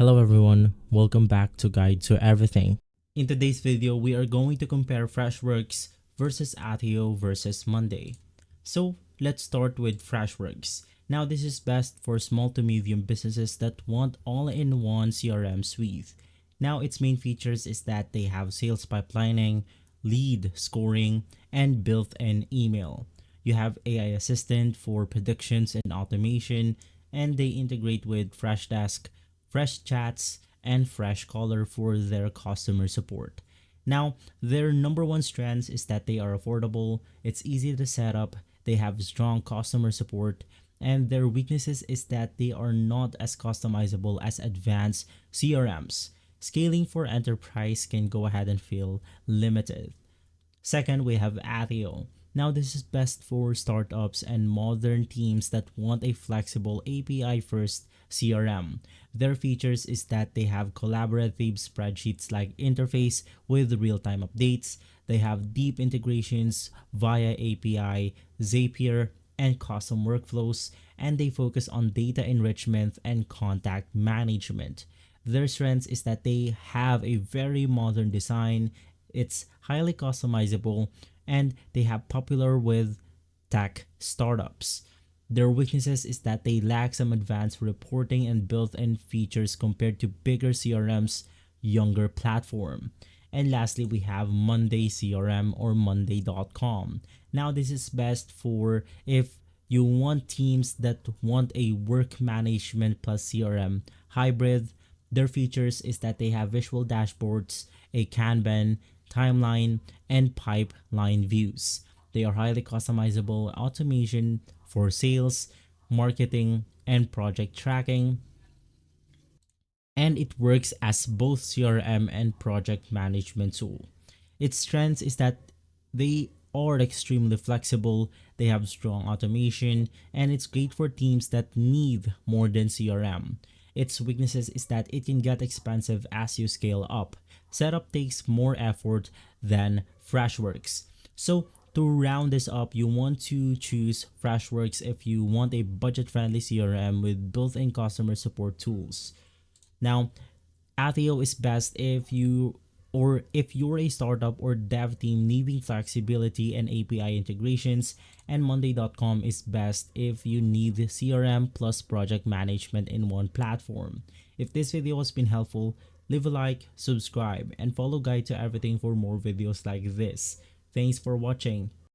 Hello everyone, welcome back to Guide to Everything. In today's video, we are going to compare Freshworks versus Attio versus Monday. So let's start with Freshworks. Now this is best for small to medium businesses that want all-in-one CRM suite. Now its main features is that they have sales pipelining, lead scoring, and built-in email. You have AI assistant for predictions and automation, and they integrate with Freshdesk, Fresh Chats, and Freshcaller for their customer support. Now, their number one strength is that they are affordable, it's easy to set up, they have strong customer support, and their weaknesses is that they are not as customizable as advanced CRMs. Scaling for enterprise can go ahead and feel limited. Second, we have Attio. Now, this is best for startups and modern teams that want a flexible API first CRM. Their features is that they have collaborative spreadsheets like interface with real-time updates. They have deep integrations via API, Zapier, and custom workflows, and they focus on data enrichment and contact management. Their strengths is that they have a very modern design, it's highly customizable, and they have popular with tech startups. Their weaknesses is that they lack some advanced reporting and built-in features compared to bigger CRM's younger platform. And lastly, we have Monday CRM or Monday.com. Now this is best for if you want teams that want a work management plus CRM hybrid. Their features is that they have visual dashboards, a Kanban, timeline, and pipeline views. They are highly customizable automation for sales, marketing, and project tracking. And it works as both CRM and project management tool. Its strength is that they are extremely flexible, they have strong automation, and it's great for teams that need more than CRM. Its weaknesses is that it can get expensive as you scale up. Setup takes more effort than Freshworks. So to round this up, you want to choose Freshworks if you want a budget-friendly CRM with built-in customer support tools. Now, Attio is best if you're a startup or dev team needing flexibility and API integrations, and Monday.com is best if you need CRM plus project management in one platform. If this video has been helpful, leave a like, subscribe, and follow Guide to Everything for more videos like this. Thanks for watching.